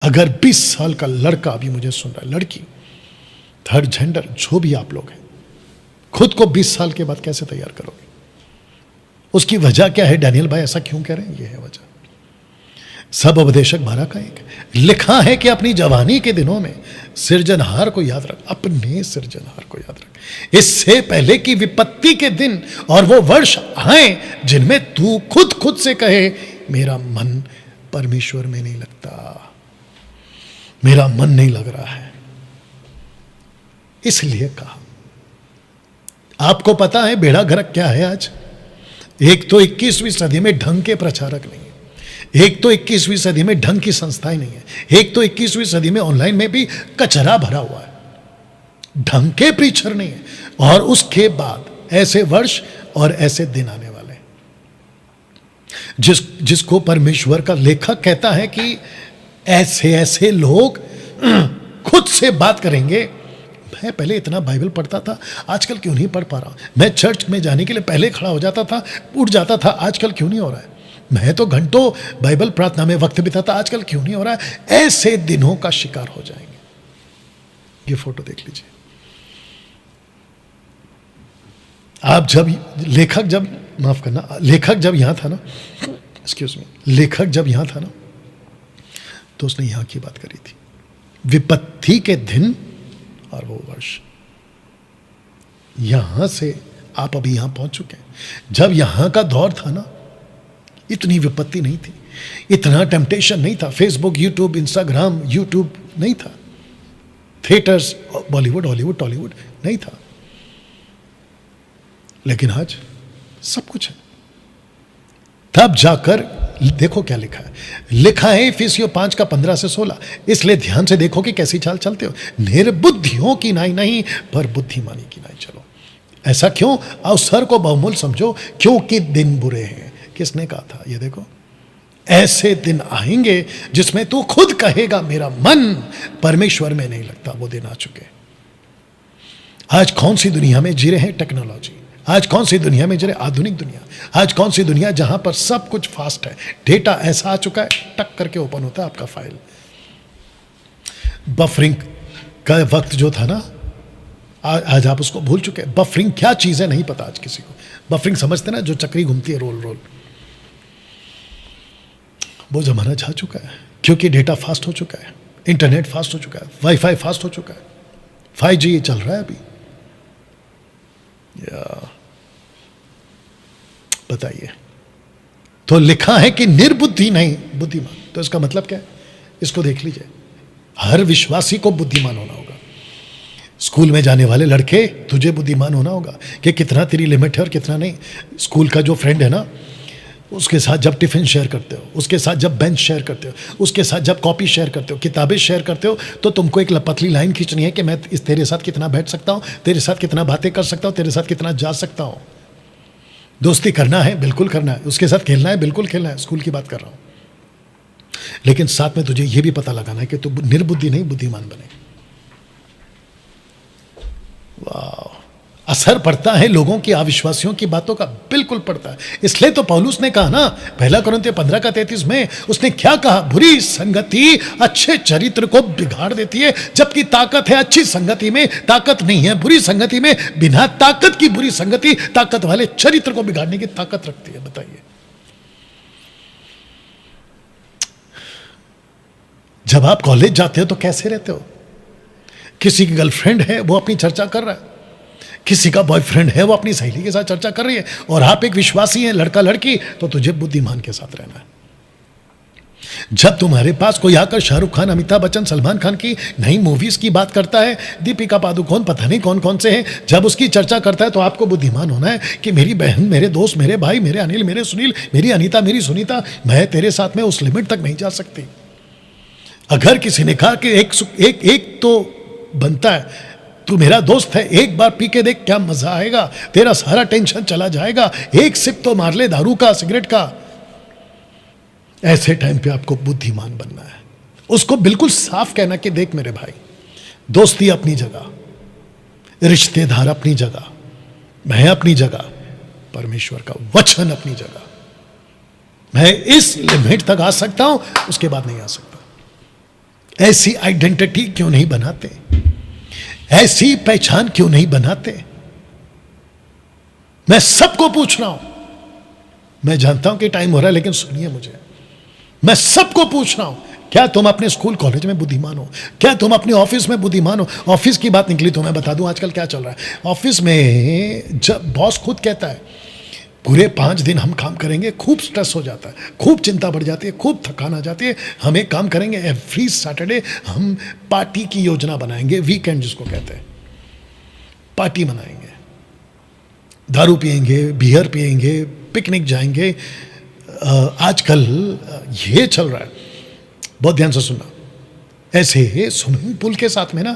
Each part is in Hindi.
अगर 20 साल का लड़का अभी मुझे सुन रहा है, लड़की, थर्ड जेंडर, जो भी आप लोग हैं, खुद को 20 साल के बाद कैसे तैयार करोगे? उसकी वजह क्या है? डैनियल भाई ऐसा क्यों कह रहे हैं? ये है वजह। सब उपदेशक 12 का एक लिखा है कि अपनी जवानी के दिनों में सृजनहार को याद रख, अपने सृजनहार को याद रख, इससे पहले कि विपत्ति के दिन और वो वर्ष आए जिनमें तू खुद से कहे मेरा मन परमेश्वर में नहीं लगता, मेरा मन नहीं लग रहा है। इसलिए कहा। आपको पता है बेड़ा गर्क क्या है आज? एक तो 21वीं सदी में ढंग के प्रचारक नहीं है, एक तो 21वीं सदी में ढंग की संस्थाएं नहीं है, एक तो 21वीं सदी में ऑनलाइन में भी कचरा भरा हुआ है, ढंग के प्रीचर नहीं है। और उसके बाद ऐसे वर्ष और ऐसे दिन आने वाले हैं जिसको परमेश्वर का लेखक कहता है कि ऐसे ऐसे लोग खुद से बात करेंगे। मैं पहले इतना बाइबल पढ़ता था, आजकल क्यों नहीं पढ़ पा रहा? मैं चर्च में जाने के लिए पहले खड़ा हो जाता था, उठ जाता था, आजकल क्यों नहीं हो रहा है? मैं तो घंटों बाइबल प्रार्थना में वक्त बिताता, आजकल क्यों नहीं हो रहा है? ऐसे दिनों का शिकार हो जाएंगे। ये फोटो देख लीजिए। आप जब लेखक जब यहां था ना, एक्सक्यूज मी, लेखक जब यहां था ना, तो उसने यहां की बात करी थी, विपत्ति के दिन और वो वर्ष। यहां से आप अभी यहां पहुंच चुके हैं। जब यहां का दौर था ना, इतनी विपत्ति नहीं थी, इतना टेम्पटेशन नहीं था, फेसबुक, यूट्यूब, इंस्टाग्राम, यूट्यूब नहीं था, थिएटर्स, बॉलीवुड, हॉलीवुड, टॉलीवुड नहीं था। लेकिन आज सब कुछ है। तब जाकर देखो क्या लिखा है। लिखा है इफिसियों 5 का 15 से 16। इसलिए ध्यान से देखो कि कैसी चाल चलते हो, निर्बुद्धियों की नाई नहीं पर बुद्धिमानी की नाई चलो। ऐसा क्यों? अवसर को बहुमूल्य समझो, क्योंकि दिन बुरे हैं। किसने कहा था? ये देखो, ऐसे दिन आएंगे जिसमें तू खुद कहेगा मेरा मन परमेश्वर में नहीं लगता। वो दिन आ चुके। आज कौन सी दुनिया में जी रहे हैं? टेक्नोलॉजी। आज कौन सी दुनिया में जी रहे? आधुनिक दुनिया। आज कौन सी दुनिया जहां पर सब कुछ फास्ट है, डेटा ऐसा आ चुका है, टक करके ओपन होता है आपका फाइल। बफरिंग का वक्त जो था ना, आज आप उसको भूल चुके हैं। बफरिंग क्या चीज है नहीं पता आज किसी को। बफरिंग समझते ना, जो चक्री घूमती है रोल रोल, वो जमाना जा चुका है, क्योंकि डेटा फास्ट हो चुका है, इंटरनेट फास्ट हो चुका है, वाईफाई फास्ट हो चुका है, 5G चल रहा है अभी। बताइए। तो लिखा है कि निर्बुद्धि नहीं बुद्धिमान। तो इसका मतलब क्या है? इसको देख लीजिए। हर विश्वासी को बुद्धिमान होना होगा। स्कूल में जाने वाले लड़के, तुझे बुद्धिमान होना होगा कि कितना तेरी लिमिट है और कितना नहीं। स्कूल का जो फ्रेंड है ना, उसके साथ जब टिफिन शेयर करते हो, उसके साथ जब बेंच शेयर करते हो, उसके साथ जब कॉपी शेयर करते हो, किताबें शेयर करते हो, तो तुमको एक पतली लाइन खींचनी है कि मैं तेरे साथ कितना बैठ सकता हूँ, तेरे साथ कितना बातें कर सकता हूँ, तेरे साथ कितना जा सकता हूँ। दोस्ती करना है, बिल्कुल करना है, उसके साथ खेलना है, बिल्कुल खेलना है, स्कूल की बात कर रहा हूँ। लेकिन साथ में तुझे यह भी पता लगाना है कि तू निर्बुद्धि नहीं बुद्धिमान बने। वाह, असर पड़ता है लोगों की, अविश्वासियों की बातों का बिल्कुल पड़ता है। इसलिए तो पौलुस ने कहा ना, 1 कुरिन्थियों 15 का 33 में उसने क्या कहा? बुरी संगति अच्छे चरित्र को बिगाड़ देती है, जबकि ताकत है अच्छी संगति में, ताकत नहीं है बुरी संगति में। बिना ताकत की बुरी संगति ताकत वाले चरित्र को बिगाड़ने की ताकत रखती है। बताइए, जब आप कॉलेज जाते हो तो कैसे रहते हो? किसी की गर्लफ्रेंड है, वो अपनी चर्चा कर रहा है, किसी का बॉयफ्रेंड है, वो अपनी सहेली के साथ चर्चा कर रही है, और आप एक विश्वासी हैं, लड़का लड़की, तो तुझे बुद्धिमान के साथ रहना है। जब तुम्हारे पास कोई आकर शाहरुख खान, अमिताभ बच्चन, सलमान खान की नई मूवीज की बात करता है, दीपिका पादुकोण, पता नहीं कौन कौन से हैं, जब उसकी चर्चा करता है, तो आपको बुद्धिमान होना है कि मेरी बहन, मेरे दोस्त, मेरे भाई, मेरे अनिल, मेरे सुनील, मेरी अनीता, मेरी सुनीता, मैं तेरे साथ में उस लिमिट तक नहीं जा सकती। अगर किसी ने कहा कि एक तो बनता है, तू मेरा दोस्त है, एक बार पी के देख क्या मजा आएगा, तेरा सारा टेंशन चला जाएगा, एक सिप तो मार ले दारू का, सिगरेट का। ऐसे टाइम पे आपको बुद्धिमान बनना है। उसको बिल्कुल साफ कहना कि देख मेरे भाई, दोस्ती अपनी जगह, रिश्तेदार अपनी जगह, मैं अपनी जगह, परमेश्वर का वचन अपनी जगह। मैं इस लिमिट तक आ सकता हूं, उसके बाद नहीं आ सकता। ऐसी आइडेंटिटी क्यों नहीं बनाते? ऐसी पहचान क्यों नहीं बनाते? मैं सबको पूछ रहा हूं, मैं जानता हूं कि टाइम हो रहा है, लेकिन सुनिए मुझे। मैं सबको पूछ रहा हूं, क्या तुम अपने स्कूल कॉलेज में बुद्धिमान हो? क्या तुम अपने ऑफिस में बुद्धिमान हो? ऑफिस की बात निकली तो मैं बता दूं आजकल क्या चल रहा है ऑफिस में। जब बॉस खुद कहता है पूरे 5 दिन हम काम करेंगे, खूब स्ट्रेस हो जाता है, खूब चिंता बढ़ जाती है, खूब थकान आ जाती है। हम एक काम करेंगे, एवरी सैटरडे हम पार्टी की योजना बनाएंगे, वीकेंड जिसको कहते हैं, पार्टी मनाएंगे, दारू पिएंगे, बियर पिएंगे, पिकनिक जाएंगे। आजकल ये चल रहा है, बहुत ध्यान से सुनना। ऐसे स्विमिंग पूल के साथ में ना,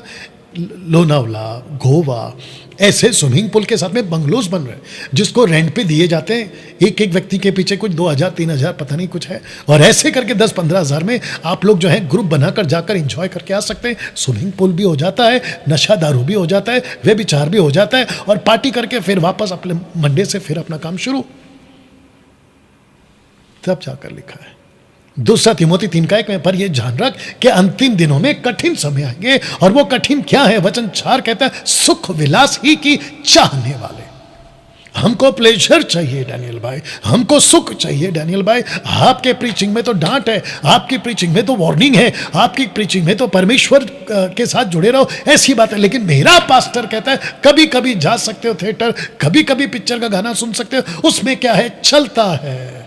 लोनावला, गोवा, ऐसे स्विमिंग पूल के साथ में बंगलोज बन रहे हैं जिसको रेंट पे दिए जाते हैं। एक एक व्यक्ति के पीछे कुछ 2000 3000 पता नहीं कुछ है, और ऐसे करके 10-15 हज़ार में आप लोग जो है ग्रुप बनाकर जाकर एंजॉय करके आ सकते हैं। स्विमिंग पूल भी हो जाता है, नशा दारू भी हो जाता है, व्यभिचार भी हो जाता है, और पार्टी करके फिर वापस अपने मंडे से फिर अपना काम शुरू। तब जाकर लिखा है दूसरा तिमोथी 3:1 में, पर यह जान रख कि अंतिम दिनों में कठिन समय आएंगे। और वो कठिन क्या है? वचन 4 कहता है, सुख विलास ही की चाहने वाले। हमको प्लेजर चाहिए डैनियल भाई, हमको सुख चाहिए डैनियल भाई। आपके प्रीचिंग में तो डांट है, आपकी प्रीचिंग में तो वार्निंग है, आपकी प्रीचिंग में तो परमेश्वर के साथ जुड़े रहो, ऐसी बात है। लेकिन मेरा पास्टर कहता है कभी कभी जा सकते हो थिएटर, कभी कभी पिक्चर का गाना सुन सकते हो, उसमें क्या है? चलता है।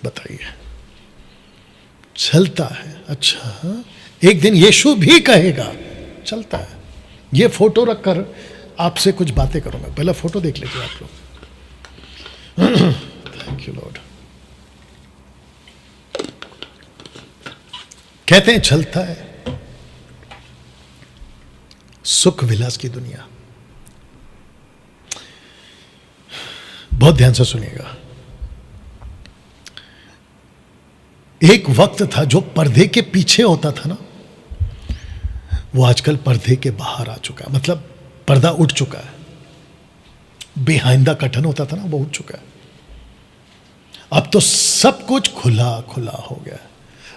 बताइए, चलता है। अच्छा, एक दिन यीशु भी कहेगा चलता है। ये फोटो रखकर आपसे कुछ बातें करूंगा, पहला फोटो देख लीजिए आप लोग। Thank you Lord. कहते हैं चलता है, सुख विलास की दुनिया। बहुत ध्यान से सुनिएगा। एक वक्त था जो पर्दे के पीछे होता था ना, वो आजकल पर्दे के बाहर आ चुका है। मतलब पर्दा उठ चुका है। बिहाइंड द कर्टन होता था ना, वो उठ चुका है। अब तो सब कुछ खुला खुला हो गया,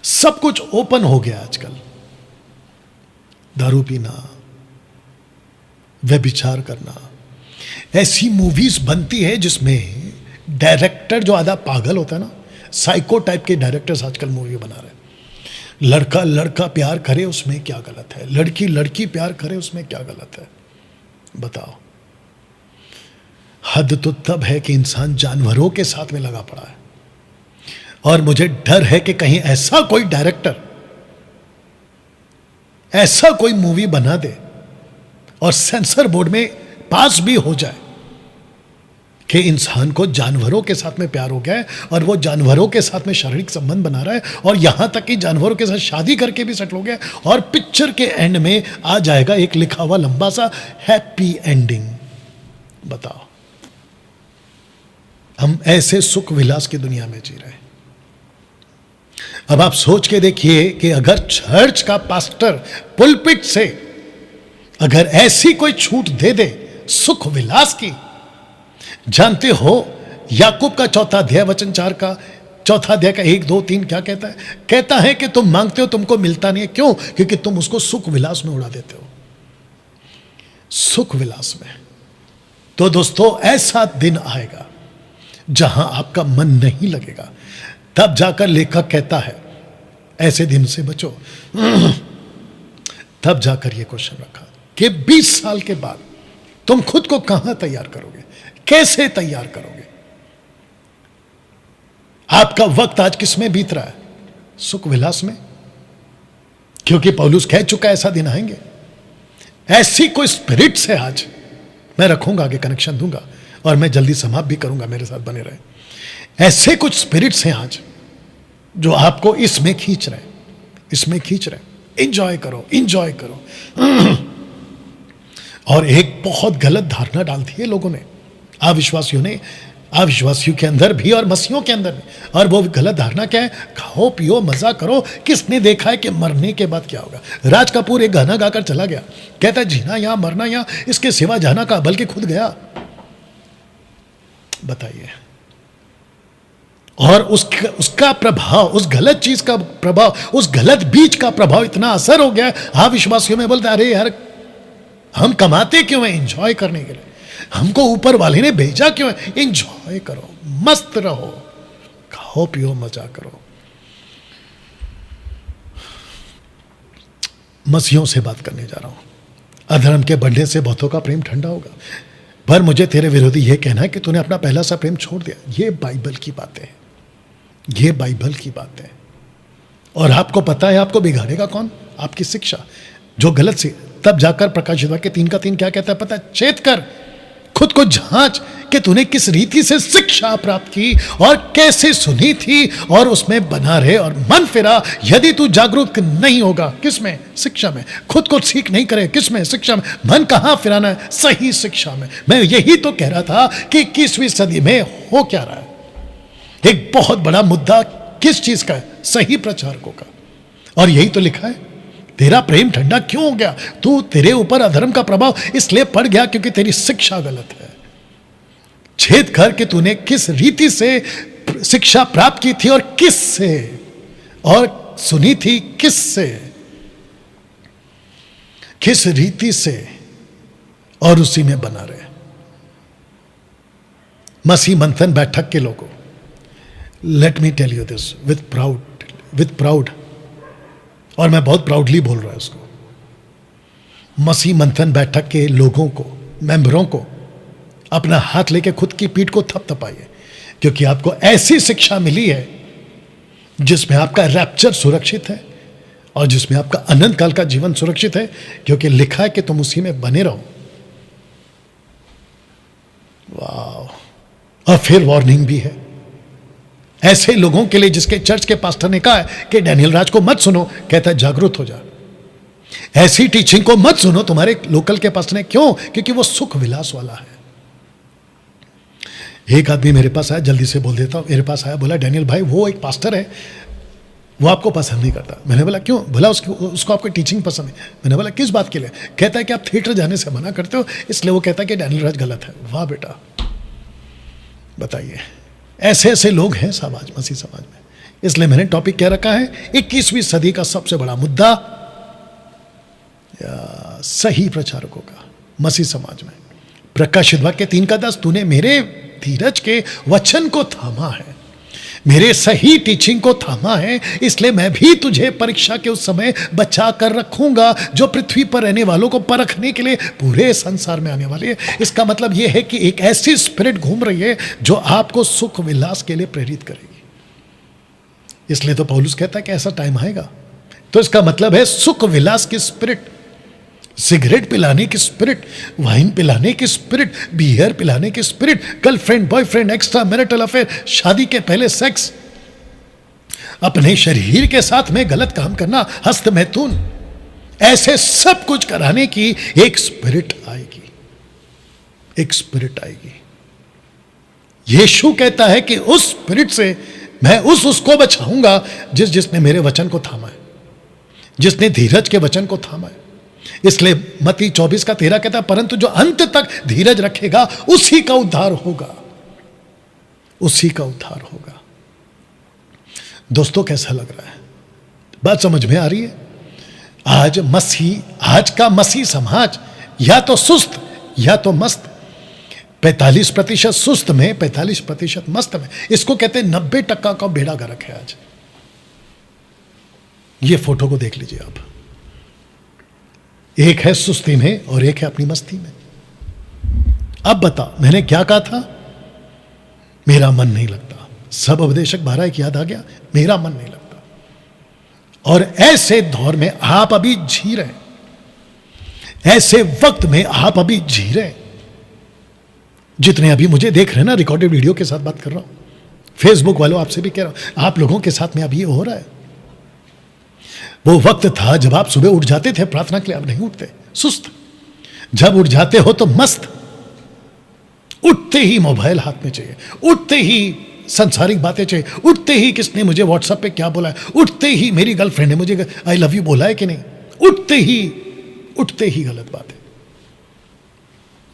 सब कुछ ओपन हो गया। आजकल दारू पीना, व्यभिचार करना, ऐसी मूवीज बनती है जिसमें डायरेक्टर जो आधा पागल होता है ना, साइको टाइप के डायरेक्टर्स आजकल मूवी बना रहे हैं। लड़का लड़का प्यार करे उसमें क्या गलत है, लड़की लड़की प्यार करे उसमें क्या गलत है? बताओ। हद तो तब है कि इंसान जानवरों के साथ में लगा पड़ा है। और मुझे डर है कि कहीं ऐसा कोई डायरेक्टर ऐसा कोई मूवी बना दे और सेंसर बोर्ड में पास भी हो जाए कि इंसान को जानवरों के साथ में प्यार हो गया है और वो जानवरों के साथ में शारीरिक संबंध बना रहा है, और यहां तक कि जानवरों के साथ शादी करके भी सेटल हो गया, और पिक्चर के एंड में आ जाएगा एक लिखा हुआ लंबा सा हैप्पी एंडिंग। बताओ, हम ऐसे सुख विलास की दुनिया में जी रहे हैं। अब आप सोच के देखिए कि अगर चर्च का पास्टर पुलपिट से अगर ऐसी कोई छूट दे दे सुख विलास की। जानते हो याकूब का 4 अध्याय वचन 4 का 4 अध्याय का 1 2 3 क्या कहता है? कहता है कि तुम मांगते हो तुमको मिलता नहीं है। क्यों? क्योंकि तुम उसको सुख विलास में उड़ा देते हो, सुख विलास में। तो दोस्तों, ऐसा दिन आएगा जहां आपका मन नहीं लगेगा। तब जाकर लेखक कहता है ऐसे दिन से बचो। तब जाकर यह क्वेश्चन रखा कि 20 साल के बाद तुम खुद को कहां तैयार करोगे, कैसे तैयार करोगे? आपका वक्त आज किस में बीत रहा है? सुख विलास में। क्योंकि पौलुस कह चुका है ऐसा दिन आएंगे। ऐसी कोई स्पिरिट से आज मैं रखूंगा, आगे कनेक्शन दूंगा और मैं जल्दी समाप्त भी करूंगा, मेरे साथ बने रहे। ऐसे कुछ स्पिरिट्स हैं आज जो आपको इसमें खींच रहे, इसमें खींच रहे। इंजॉय करो, इंजॉय करो। और एक बहुत गलत धारणा डाल दी है लोगों ने, अविश्वासियों ने, अविश्वासियों के अंदर भी और मसीहों के अंदर भी। और वो गलत धारणा क्या है? खाओ पियो मजा करो। किसने देखा है कि मरने के बाद क्या होगा? राज कपूर एक गाना गाकर चला गया, कहता है जीना यहां मरना यहां, इसके सिवा जाना का, बल्कि खुद गया। बताइए, और उसका प्रभाव, उस गलत चीज का प्रभाव, उस गलत बीज का प्रभाव इतना असर हो गया। हाँ, विश्वासियों में बोलते अरे यार हम कमाते क्यों हैं? एंजॉय करने के लिए। हमको ऊपर वाले ने भेजा क्यों है? एंजॉय करो, मस्त रहो, खाओ पियो, मजा करो। मसीहों से बात करने जा रहा हूं। अधर्म के बढ़ने से बहुतों का प्रेम ठंडा होगा, पर मुझे तेरे विरोधी यह कहना है कि तूने अपना पहला सा प्रेम छोड़ दिया। ये बाइबल की बातें हैं, ये बाइबल की बातें हैं। और आपको पता है आपको बिगाड़ेगा कौन? आपकी शिक्षा जो गलत सी। तब जाकर प्रकाशित वाक्य 3:3 क्या कहता है पता है? चेत कर, खुद को जांच कि तूने किस रीति से शिक्षा प्राप्त की और कैसे सुनी थी, और उसमें बना रहे और मन फिरा। यदि तू जागरूक नहीं होगा, किसमें? शिक्षा में। खुद को सीख नहीं करे, किसमें? शिक्षा में। मन कहां फिराना है? सही शिक्षा में। मैं यही तो कह रहा था कि 21वीं सदी में हो क्या रहा है। एक बहुत बड़ा मुद्दा किस चीज का है? सही प्रचारकों का। और यही तो लिखा है, तेरा प्रेम ठंडा क्यों हो गया? तेरे ऊपर अधर्म का प्रभाव इसलिए पड़ गया क्योंकि तेरी शिक्षा गलत है। छेद कर कि तूने किस रीति से शिक्षा प्राप्त की थी और किस से, और सुनी थी किस से, किस रीति से, और उसी में बना रहे। मसीह मंथन बैठक के लोगों, let me tell you this with proud, और मैं बहुत प्राउडली बोल रहा हूं इसको। मसीह मंथन बैठक के लोगों को, मेंबरों को अपना हाथ लेके खुद की पीठ को थपथपाइए, क्योंकि आपको ऐसी शिक्षा मिली है जिसमें आपका रैप्चर सुरक्षित है और जिसमें आपका अनंत काल का जीवन सुरक्षित है, क्योंकि लिखा है कि तुम उसी में बने रहो। वाह! और फिर वार्निंग भी है ऐसे लोगों के लिए जिसके चर्च के पास्टर ने कहा है कि डैनियल राज को मत सुनो, कहता है जागरूक हो जा, ऐसी टीचिंग को मत सुनो तुम्हारे लोकल के पास्टर ने। क्यों? क्योंकि वो सुख विलास वाला है। एक आदमी मेरे पास आया, जल्दी से बोल देता हूं, मेरे पास आया, बोला डैनियल भाई वो एक पास्टर है, वो आपको पसंद नहीं करता। मैंने बोला क्यों? बोला उसको आपकी टीचिंग पसंद है। मैंने बोला किस बात के लिए? कहता है कि आप थिएटर जाने से मना करते हो, इसलिए वो कहता है कि डैनियल राज गलत है। वाह बेटा, बताइए, ऐसे ऐसे लोग हैं समाज, मसीह समाज में। इसलिए मैंने टॉपिक क्या रखा है, 21वीं सदी का सबसे बड़ा मुद्दा सही प्रचारकों का मसीह समाज में। प्रकाशित वाक्य 3:10, तूने मेरे धीरज के वचन को थामा है, मेरे सही टीचिंग को थामा है, इसलिए मैं भी तुझे परीक्षा के उस समय बचा कर रखूंगा जो पृथ्वी पर रहने वालों को परखने के लिए पूरे संसार में आने वाली है। इसका मतलब यह है कि एक ऐसी स्पिरिट घूम रही है जो आपको सुख विलास के लिए प्रेरित करेगी। इसलिए तो पौलुस कहता है कि ऐसा टाइम आएगा। तो इसका मतलब है सुख विलास की स्पिरिट, सिगरेट पिलाने की स्पिरिट, वाइन पिलाने की स्पिरिट, बियर पिलाने की spirit, girlfriend boyfriend, extra marital affair, शादी के पहले सेक्स, अपने शरीर के साथ में गलत काम करना, हस्त मैथुन, ऐसे सब कुछ कराने की एक स्पिरिट आएगी, एक स्पिरिट आएगी। यीशु कहता है कि उस स्पिरिट से मैं उसको बचाऊंगा जिसने मेरे वचन को थामा है, जिसने धीरज के वचन को थामा है। इसलिए मत्ती 24:13 कहता है, परंतु जो अंत तक धीरज रखेगा उसी का उद्धार होगा, उसी का उद्धार होगा। दोस्तों कैसा लग रहा है? बात समझ में आ रही है? आज का मसीह समाज या तो सुस्त या तो मस्त, 45% सुस्त में, 45% मस्त में। इसको कहते हैं 90% का बेड़ा गर्क है आज। ये फोटो को देख लीजिए आप, एक है सुस्ती में और एक है अपनी मस्ती में। अब बता, मैंने क्या कहा था? मेरा मन नहीं लगता। सब उपदेशक 12 की याद आ गया, मेरा मन नहीं लगता। और ऐसे दौर में आप अभी जी रहे, ऐसे वक्त में आप अभी जी रहे, जितने अभी मुझे देख रहे हैं ना, रिकॉर्डेड वीडियो के साथ बात कर रहा हूं, फेसबुक वालों आपसे भी कह रहा हूं, आप लोगों के साथ में अभी ये हो रहा है। वो वक्त था जब आप सुबह उठ जाते थे प्रार्थना के लिए, आप नहीं उठते, सुस्त। जब उठ जाते हो तो मस्त, उठते ही मोबाइल हाथ में चाहिए, उठते ही सांसारिक बातें चाहिए, उठते ही किसने मुझे व्हाट्सएप पे क्या बोला है, उठते ही मेरी गर्लफ्रेंड ने मुझे आई लव यू बोला है कि नहीं, उठते ही गलत बात है,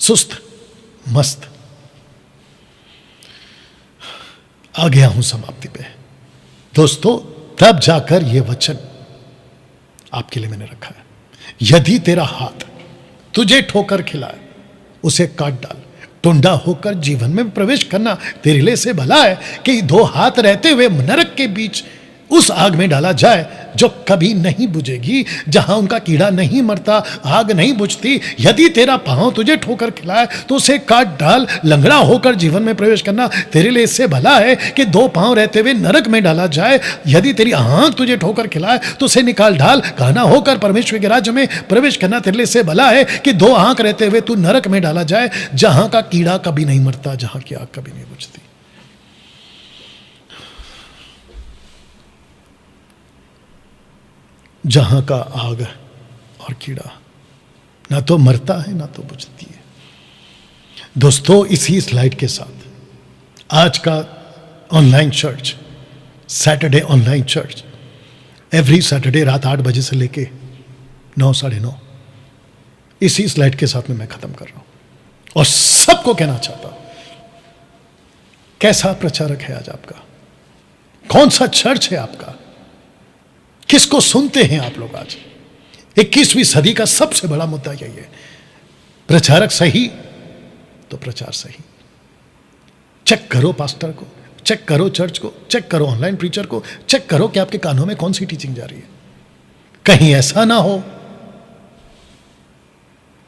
सुस्त मस्त। आ गया हूं समाप्ति पे। दोस्तों, तब जाकर यह वचन आपके लिए मैंने रखा है, यदि तेरा हाथ तुझे ठोकर खिलाए उसे काट डाल, टुंडा होकर जीवन में प्रवेश करना तेरे लिए से भला है कि दो हाथ रहते हुए नरक के बीच उस आग में डाला जाए जो कभी नहीं बुझेगी, जहां उनका कीड़ा नहीं मरता, आग नहीं बुझती। यदि तेरा पांव तुझे ठोकर खिलाए तो उसे काट डाल, लंगड़ा होकर जीवन में प्रवेश करना तेरे लिए इससे भला है कि दो पांव रहते हुए नरक में डाला जाए। यदि तेरी आंख तुझे ठोकर खिलाए तो उसे निकाल डाल, काना होकर परमेश्वर के राज्य में प्रवेश करना तेरे लिए इससे भला है कि दो आंख रहते हुए तू नरक में डाला जाए, जहां का कीड़ा कभी नहीं मरता, जहां की आग कभी नहीं बुझती। जहां का आग और कीड़ा ना तो मरता है ना तो बुझती है। दोस्तों, इसी स्लाइड के साथ आज का online church, Saturday online church, every Saturday रात 8 बजे से लेके 9, 9:30, इसी स्लाइड के साथ में मैं खत्म कर रहा हूं और सबको कहना चाहता हूं, कैसा प्रचारक है आज आपका? कौन सा चर्च है आपका? किसको सुनते हैं आप लोग? आज 21वीं सदी का सबसे बड़ा मुद्दा यही है, प्रचारक सही तो प्रचार सही। चेक करो पास्टर को, चेक करो चर्च को, चेक करो ऑनलाइन प्रीचर को, चेक करो कि आपके कानों में कौन सी टीचिंग जा रही है। कहीं ऐसा ना हो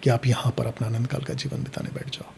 कि आप यहां पर अपना आनंद काल का जीवन बिताने बैठ जाओ।